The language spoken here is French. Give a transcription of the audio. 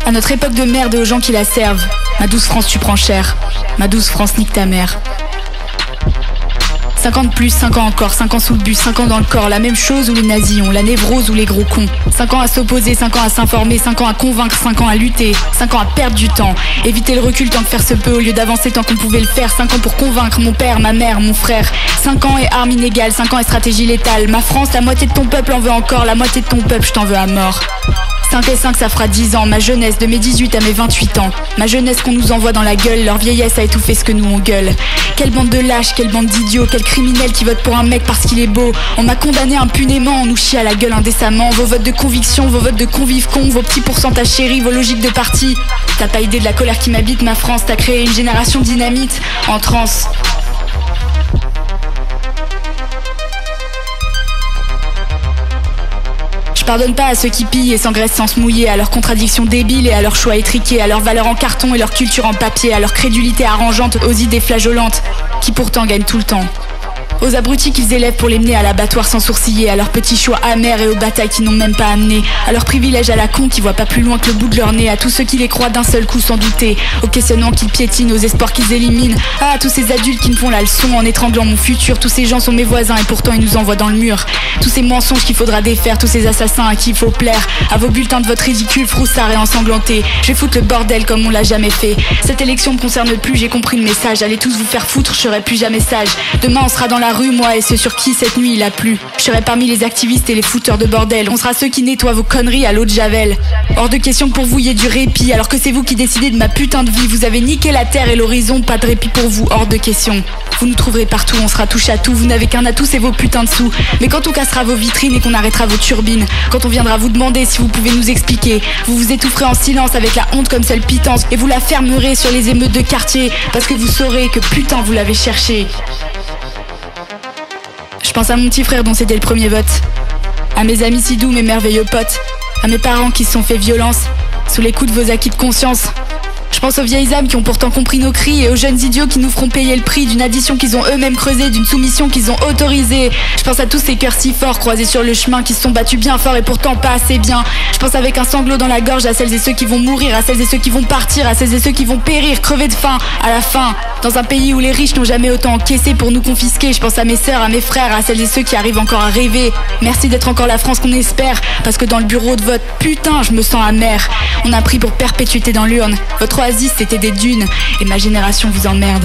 À notre époque de merde et aux gens qui la servent. Ma douce France, tu prends cher. Ma douce France, nique ta mère. 5 ans de plus, 5 ans encore, 5 ans sous le bus, 5 ans dans le corps, la même chose où les nazis ont, la névrose ou les gros cons. 5 ans à s'opposer, 5 ans à s'informer, 5 ans à convaincre, 5 ans à lutter, 5 ans à perdre du temps. Éviter le recul tant que faire se peut au lieu d'avancer tant qu'on pouvait le faire. 5 ans pour convaincre mon père, ma mère, mon frère. 5 ans et armes inégales, 5 ans et stratégie létale. Ma France, la moitié de ton peuple en veut encore, la moitié de ton peuple je t'en veux à mort. 5 et 5 ça fera 10 ans, ma jeunesse de mes 18 à mes 28 ans. Ma jeunesse qu'on nous envoie dans la gueule, leur vieillesse a étouffé ce que nous on gueule. Quelle bande de lâches, quelle bande d'idiots, quel criminel qui vote pour un mec parce qu'il est beau. On m'a condamné impunément, on nous chie à la gueule indécemment. Vos votes de conviction, vos votes de convives cons, vos petits pourcentages chéris, vos logiques de parti. T'as pas idée de la colère qui m'habite ma France, t'as créé une génération dynamite en transe. Je pardonne pas à ceux qui pillent et s'engraissent sans se mouiller, à leurs contradictions débiles et à leurs choix étriqués, à leurs valeurs en carton et leur culture en papier, à leur crédulité arrangeante, aux idées flageolantes, qui pourtant gagnent tout le temps. Aux abrutis qu'ils élèvent pour les mener à l'abattoir sans sourciller, à leurs petits choix amers et aux batailles qui n'ont même pas amené, à leurs privilèges à la con qui voient pas plus loin que le bout de leur nez, à tous ceux qui les croient d'un seul coup sans douter, aux questionnements qu'ils piétinent, aux espoirs qu'ils éliminent, à tous ces adultes qui me font la leçon en étranglant mon futur. Tous ces gens sont mes voisins et pourtant ils nous envoient dans le mur. Tous ces mensonges qu'il faudra défaire, tous ces assassins à qui il faut plaire, à vos bulletins de vote ridicules, froussards et ensanglantés. Je vais foutre le bordel comme on l'a jamais fait. Cette élection me concerne plus, j'ai compris le message. Allez tous vous faire foutre, je serai plus jamais sage. Demain on sera dans la rue, moi et ceux sur qui cette nuit il a plu. Je serai parmi les activistes et les fouteurs de bordel. On sera ceux qui nettoient vos conneries à l'eau de Javel. Hors de question que pour vous y ait du répit, alors que c'est vous qui décidez de ma putain de vie. Vous avez niqué la terre et l'horizon, pas de répit pour vous, hors de question. Vous nous trouverez partout, on sera touche à tout. Vous n'avez qu'un atout, c'est vos putains de sous. Mais quand on cassera vos vitrines et qu'on arrêtera vos turbines, quand on viendra vous demander si vous pouvez nous expliquer, vous vous étoufferez en silence avec la honte comme seule pitance, et vous la fermerez sur les émeutes de quartier, parce que vous saurez que putain vous l'avez cherché. Je pense à mon petit frère dont c'était le premier vote, à mes amis si doux, mes merveilleux potes, à mes parents qui se sont fait violence sous les coups de vos acquis de conscience. Je pense aux vieilles âmes qui ont pourtant compris nos cris et aux jeunes idiots qui nous feront payer le prix d'une addition qu'ils ont eux-mêmes creusée, d'une soumission qu'ils ont autorisée. Je pense à tous ces cœurs si forts croisés sur le chemin qui se sont battus bien fort et pourtant pas assez bien. Je pense avec un sanglot dans la gorge à celles et ceux qui vont mourir, à celles et ceux qui vont partir, à celles et ceux qui vont périr, crever de faim à la fin. Dans un pays où les riches n'ont jamais autant encaissé pour nous confisquer. Je pense à mes sœurs, à mes frères, à celles et ceux qui arrivent encore à rêver. Merci d'être encore la France qu'on espère, parce que dans le bureau de vote, putain, je me sens amère. On a pris pour perpétuité dans l'urne. Votre oasis, c'était des dunes, et ma génération vous emmerde.